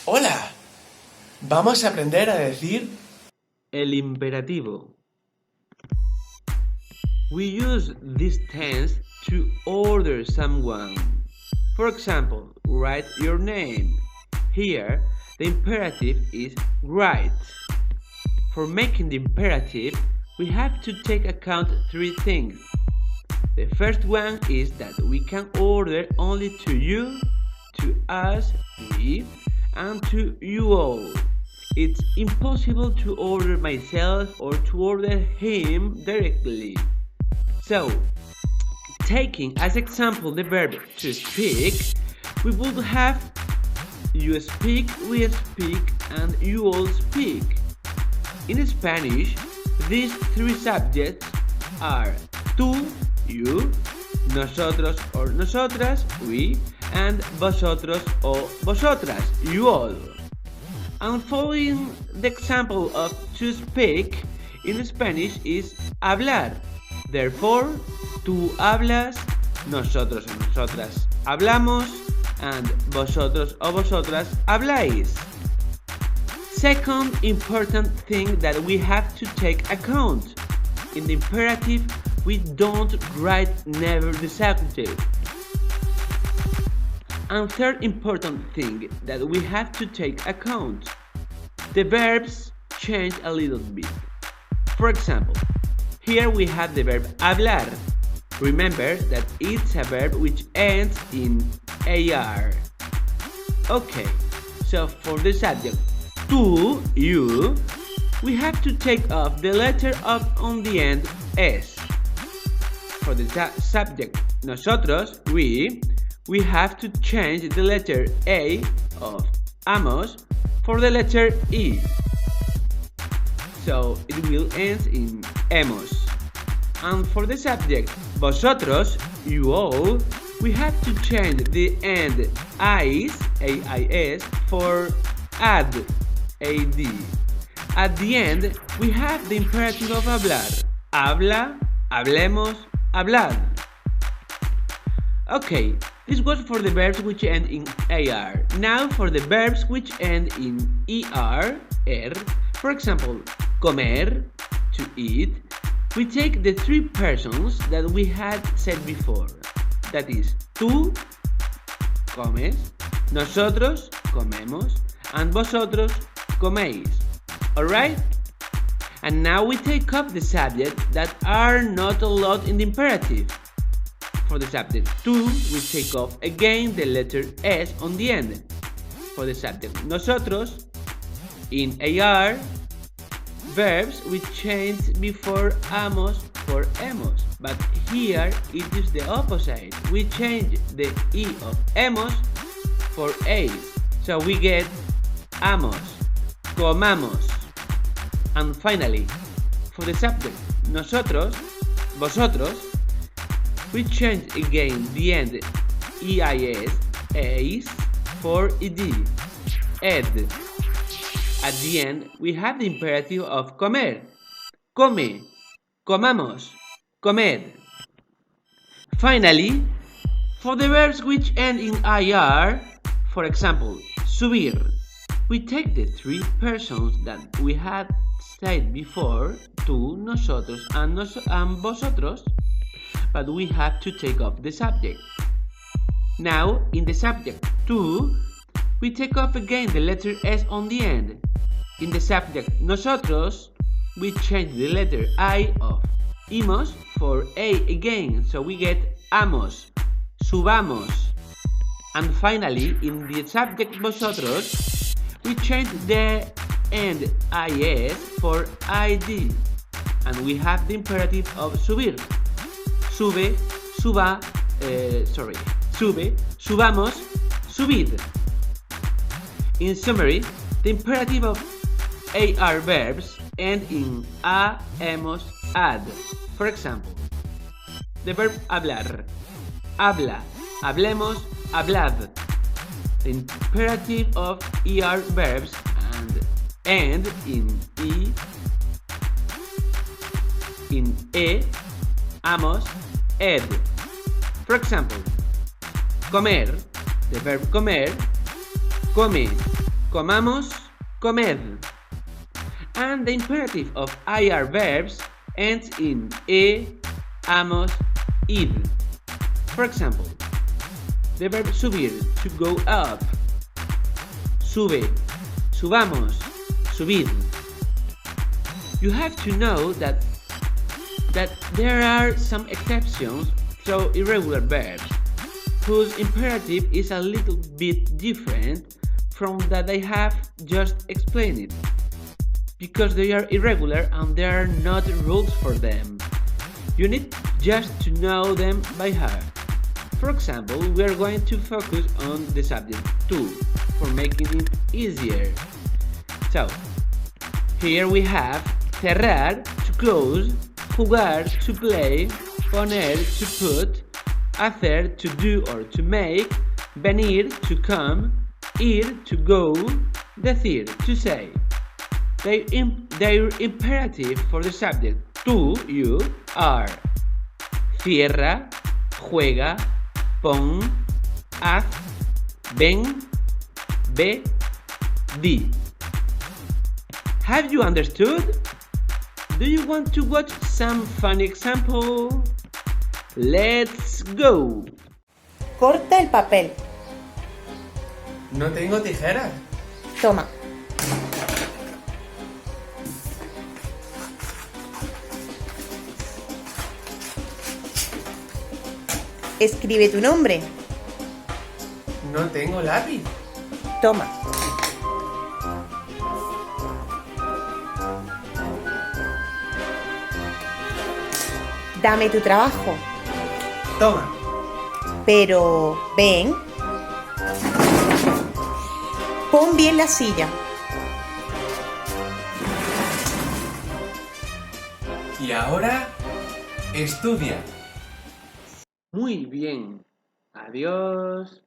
Hola, vamos a aprender a decir El imperativo. We use this tense to order someone. For example, write your name. Here, the imperative is write. For making the imperative, we have to take account three things. The first one is that we can order only to you, to us, we, and to you all. It's impossible to order myself or to order him directly. So, taking as example the verb to speak, we would have you speak, we speak, and you all speak. In Spanish, these three subjects are tú, you, nosotros or nosotras, we, and vosotros o vosotras, you all. And following the example of to speak in Spanish is hablar. Therefore, tú hablas, nosotros o nosotras hablamos, and vosotros o vosotras habláis. Second important thing that we have to take account. In the imperative, we don't write never the subject. And third important thing that we have to take account. The verbs change a little bit. For example, here we have the verb hablar. Remember that it's a verb which ends in AR. Okay, so for the subject tú, you, we have to take off the letter of on the end S. For the subject nosotros, we have to change the letter A of amos for the letter E. So it will end in hemos. And for the subject vosotros, you all, we have to change the end ais, AIS, for ad, AD. At the end, we have the imperative of hablar. Habla, hablemos, hablar. Okay, this was for the verbs which end in AR. Now for the verbs which end in ER, er. For example, comer, to eat. We take the three persons that we had said before. That is, tú comes, nosotros comemos, and vosotros coméis. Alright? And now we take up the subjects that are not allowed in the imperative. For the subject tú, we take off again the letter S on the end. For the subject nosotros, in AR, verbs we change before amos for hemos, but here it is the opposite. We change the E of hemos for A, so we get amos, comamos. And finally, for the subject nosotros, vosotros, we change again the end EIS, AIS for ED, ed. At the end, we have the imperative of comer, come, comamos, comed. Finally, for the verbs which end in IR, for example, subir, we take the three persons that we had said before, tú, nosotros, and vosotros, but we have to take off the subject. Now, in the subject tú, we take off again the letter S on the end. In the subject nosotros, we change the letter I of imos for A again, so we get amos, subamos. And finally, in the subject vosotros, we change the end IS for ID, and we have the imperative of subir. Sube, subamos, subid. In summary, the imperative of AR verbs end in a, hemos, ad. For example, the verb hablar, habla, hablemos, hablad. The imperative of ER verbs and end in amos, ed. For example, comer, the verb comer, come, comamos, comed. And the imperative of IR verbs ends in e, amos, id. For example, the verb subir, to go up. Sube, subamos, subid. You have to know that there are some exceptions to irregular verbs, whose imperative is a little bit different from that I have just explained, because they are irregular and there are not rules for them. You need just to know them by heart. For example, we are going to focus on the subject to for making it easier. So, here we have cerrar, to close, jugar, to play, poner, to put, hacer, to do or to make, venir, to come, ir, to go, decir, to say. Their imperative for the subject to you are cierra, juega, pon, haz, ven, ve, di. Have you understood? Do you want to watch some funny example? Let's go! Corta el papel. No tengo tijeras. Toma. Escribe tu nombre. No tengo lápiz. Toma. Dame tu trabajo. Toma. Pero, ven. Pon bien la silla. Y ahora, estudia. Muy bien. Adiós.